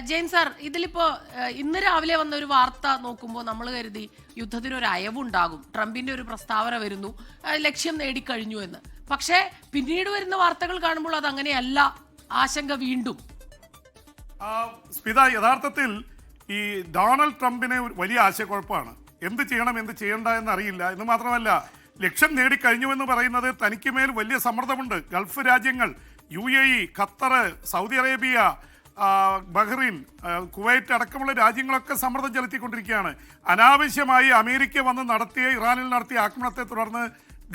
Jain sir, ഇതിലിപ്പോ ഇന്ന് രാവിലെ വന്ന ഒരു വാർത്ത നോക്കുമ്പോൾ നമ്മൾ കരുതി യുദ്ധത്തിനൊരു അയവുണ്ടാകും, ട്രംപിന്റെ ഒരു പ്രസ്താവന വരുന്നു, ലക്ഷ്യം നേടിക്കഴിഞ്ഞു എന്ന്. പക്ഷേ പിന്നീട് വരുന്ന വാർത്തകൾ കാണുമ്പോൾ അത് അങ്ങനെയല്ല, ആശങ്ക വീണ്ടും. സ്മിത, യഥാർത്ഥത്തിൽ ഈ ഡൊണാൾഡ് ട്രംപിന് വലിയ ആശയക്കുഴപ്പമാണ്. എന്ത് ചെയ്യണം എന്ത് ചെയ്യണ്ട എന്നറിയില്ല. എന്ന് മാത്രമല്ല, ലക്ഷ്യം നേടിക്കഴിഞ്ഞു എന്ന് പറയുന്നത് തനിക്ക് മേൽ വലിയ സമ്മർദ്ദമുണ്ട്. ഗൾഫ് രാജ്യങ്ങൾ, UAE, Qatar, Saudi Arabia, Bahrain, Kuwait അടക്കമുള്ള രാജ്യങ്ങളൊക്കെ സമ്മർദ്ദം ചെലുത്തിക്കൊണ്ടിരിക്കുകയാണ്. അനാവശ്യമായി അമേരിക്ക വന്ന് ഇറാനിൽ നടത്തിയ ആക്രമണത്തെ തുടർന്ന്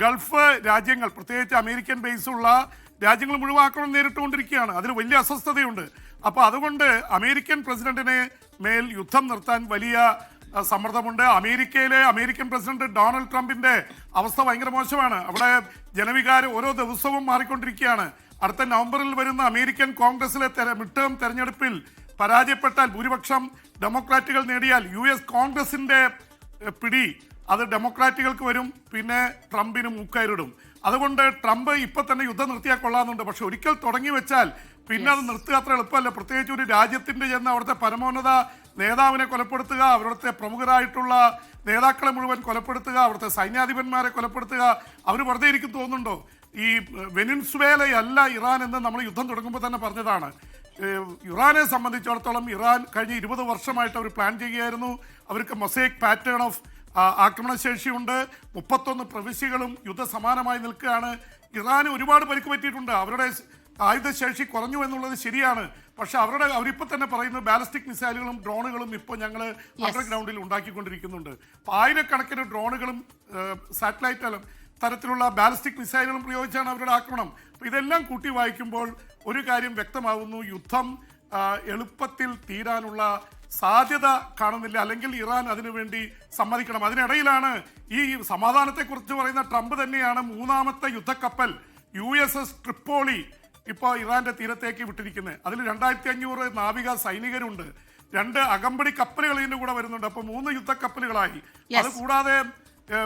ഗൾഫ് രാജ്യങ്ങൾ, പ്രത്യേകിച്ച് അമേരിക്കൻ ബേസുള്ള രാജ്യങ്ങൾ മുഴുവൻ ആക്രമണം നേരിട്ടുകൊണ്ടിരിക്കുകയാണ്. അതിൽ വലിയ അസ്വസ്ഥതയുണ്ട്. അപ്പോൾ അതുകൊണ്ട് അമേരിക്കൻ പ്രസിഡന്റിനെ മേൽ യുദ്ധം നിർത്താൻ വലിയ സമ്മർദ്ദമുണ്ട്. അമേരിക്കൻ പ്രസിഡന്റ് ഡൊണാൾഡ് ട്രംപിന്റെ അവസ്ഥ ഭയങ്കര മോശമാണ്. അവിടെ ജനവികാരം ഓരോ ദിവസവും മാറിക്കൊണ്ടിരിക്കുകയാണ്. അടുത്ത നവംബറിൽ വരുന്ന അമേരിക്കൻ കോൺഗ്രസിലെ മിഡ് ടേം തെരഞ്ഞെടുപ്പിൽ പരാജയപ്പെട്ടാൽ, ഭൂരിപക്ഷം ഡെമോക്രാറ്റുകൾ നേടിയാൽ, US കോൺഗ്രസിന്റെ പിടി അത് ഡെമോക്രാറ്റുകൾക്ക് വരും. പിന്നെ ട്രംപിന് മൂക്കയറിടും. അതുകൊണ്ട് ട്രംപ് ഇപ്പൊ തന്നെ യുദ്ധം നിർത്തിയാൽ കൊള്ളാമെന്നുണ്ട്. പക്ഷെ ഒരിക്കൽ തുടങ്ങി വെച്ചാൽ പിന്നെ അത് നിർത്തുക അത്ര എളുപ്പമല്ല. പ്രത്യേകിച്ച് ഒരു രാജ്യത്തിന്റെ ചെന്ന് അവിടുത്തെ പരമോന്നത നേതാവിനെ കൊലപ്പെടുത്തുക, അവിടുത്തെ പ്രമുഖരായിട്ടുള്ള നേതാക്കളെ മുഴുവൻ കൊലപ്പെടുത്തുക, അവിടുത്തെ സൈന്യാധിപന്മാരെ കൊലപ്പെടുത്തുക, അവർ വെറുതെ ഇരിക്കും തോന്നുന്നുണ്ടോ? ഈ വെനിൻസുവേലയല്ല ഇറാൻ എന്ന് നമ്മൾ യുദ്ധം തുടങ്ങുമ്പോൾ തന്നെ പറഞ്ഞതാണ്. ഇറാനെ സംബന്ധിച്ചിടത്തോളം ഇറാൻ കഴിഞ്ഞ 20 വർഷമായിട്ട് അവർ പ്ലാൻ ചെയ്യുകയായിരുന്നു. അവർക്ക് മൊസൈക് പാറ്റേൺ ഓഫ് ആക്രമണശേഷിയുണ്ട്. 31 പ്രവിശ്യകളും യുദ്ധസമാനമായി നിൽക്കുകയാണ്. ഇറാന് ഒരുപാട് പരിക്ക് പറ്റിയിട്ടുണ്ട്. അവരുടെ ആയുധശേഷി കുറഞ്ഞു എന്നുള്ളത് ശരിയാണ്. പക്ഷെ അവരിപ്പോൾ തന്നെ പറയുന്നത് ബാലിസ്റ്റിക് മിസൈലുകളും ഡ്രോണുകളും ഇപ്പോൾ ഞങ്ങൾ അണ്ടർഗ്രൗണ്ടിൽ ഉണ്ടാക്കിക്കൊണ്ടിരിക്കുന്നുണ്ട്. അപ്പോൾ ആയിരക്കണക്കിന് ഡ്രോണുകളും സാറ്റലൈറ്റ് തരത്തിലുള്ള ബാലിസ്റ്റിക് മിസൈലുകളും പ്രയോഗിച്ചാണ് അവരുടെ ആക്രമണം. അപ്പോൾ ഇതെല്ലാം കൂട്ടി വായിക്കുമ്പോൾ ഒരു കാര്യം വ്യക്തമാകുന്നു: യുദ്ധം എളുപ്പത്തിൽ തീരാനുള്ള സാധ്യത കാണുന്നില്ല. അല്ലെങ്കിൽ ഇറാൻ അതിനുവേണ്ടി സമ്മതിക്കണം. അതിനിടയിലാണ് ഈ സമാധാനത്തെക്കുറിച്ച് പറയുന്ന ട്രംപ് തന്നെയാണ് 3ാമത്തെ യുദ്ധക്കപ്പൽ USS ട്രിപ്പോളി ഇപ്പോൾ ഇറാന്റെ തീരത്തേക്ക് വിട്ടിരിക്കുന്നത്. അതിൽ 2500 നാവിക സൈനികരുണ്ട്. 2 അകമ്പടി കപ്പലുകൾ ഇതിന്റെ കൂടെ വരുന്നുണ്ട്. അപ്പോൾ 3 യുദ്ധക്കപ്പലുകളായി. അത് കൂടാതെ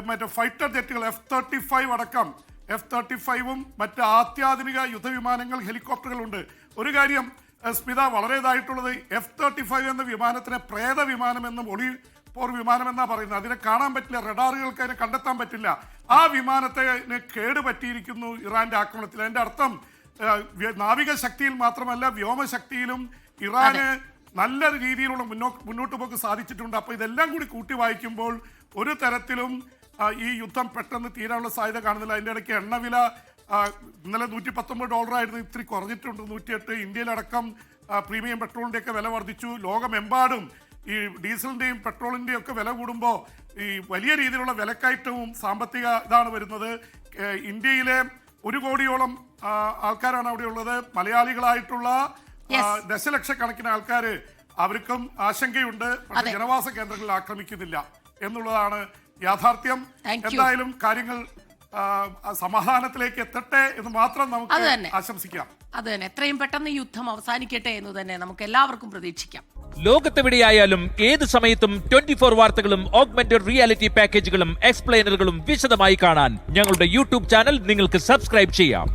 മറ്റേ ഫൈറ്റർ ജെറ്റുകൾ F-35 അടക്കം, F-35ഉം മറ്റ് അത്യാധുനിക യുദ്ധവിമാനങ്ങൾ, ഹെലികോപ്റ്ററുകളുണ്ട്. ഒരു കാര്യം സ്മിത, വളരെ ഇതായിട്ടുള്ളത്, F-35 എന്ന വിമാനത്തിനെ പ്രേത വിമാനമെന്നും ഒളിപോർ വിമാനമെന്നാണ് പറയുന്നത്. അതിനെ കാണാൻ പറ്റില്ല, റഡാറുകൾക്ക് അതിനെ കണ്ടെത്താൻ പറ്റില്ല. ആ വിമാനത്തിന് കേടുപറ്റിയിരിക്കുന്നു ഇറാന്റെ ആക്രമണത്തിൽ. അതിന്റെ അർത്ഥം നാവിക ശക്തിയിൽ മാത്രമല്ല വ്യോമശക്തിയിലും ഇറാന് നല്ല രീതിയിലുള്ള മുന്നോട്ട് പോക്ക് സാധിച്ചിട്ടുണ്ട്. അപ്പോൾ ഇതെല്ലാം കൂടി കൂട്ടി വായിക്കുമ്പോൾ ഒരു തരത്തിലും ഈ യുദ്ധം പെട്ടെന്ന് തീരാനുള്ള സാധ്യത കാണുന്നില്ല. അതിൻ്റെ ഇടയ്ക്ക് എണ്ണവില ഇന്നലെ $119 ആയിരുന്നു, ഇത്തിരി കുറഞ്ഞിട്ടുണ്ട് 108. ഇന്ത്യയിലടക്കം പ്രീമിയം പെട്രോളിൻ്റെ ഒക്കെ വില വർദ്ധിച്ചു. ലോകമെമ്പാടും ഈ ഡീസലിൻ്റെയും പെട്രോളിൻ്റെയും ഒക്കെ വില കൂടുമ്പോൾ ഈ വലിയ രീതിയിലുള്ള വിലക്കയറ്റവും സാമ്പത്തിക ഇതാണ് വരുന്നത്. ഇന്ത്യയിലെ 1 കോടിയോളം ആൾക്കാരാണ് അവിടെ ഉള്ളത്. മലയാളികളായിട്ടുള്ള ദശലക്ഷക്കണക്കിന് ആൾക്കാർ, അവർക്കും ആശങ്കയുണ്ട്. പക്ഷേ ജനവാസ കേന്ദ്രങ്ങളിൽ ആക്രമിക്കുന്നില്ല എന്നുള്ളതാണ് യാഥാർത്ഥ്യം. എന്തായാലും കാര്യങ്ങൾ സമാധാനത്തിലേക്ക് എത്തട്ടെ എന്ന് മാത്രം നമുക്ക് ആശംസിക്കാം. അത് തന്നെ, എത്രയും പെട്ടെന്ന് യുദ്ധം അവസാനിക്കട്ടെ എന്ന് തന്നെ നമുക്ക് എല്ലാവർക്കും പ്രതീക്ഷിക്കാം. ലോകത്തെവിടെയായാലും ഏത് സമയത്തും 24 വാർത്തകളും ഓഗ്മെന്റഡ് റിയാലിറ്റി പാക്കേജുകളും എക്സ്പ്ലെയിനറുകളും വിശദമായി കാണാൻ ഞങ്ങളുടെ YouTube ചാനൽ നിങ്ങൾക്ക് സബ്സ്ക്രൈബ് ചെയ്യാം.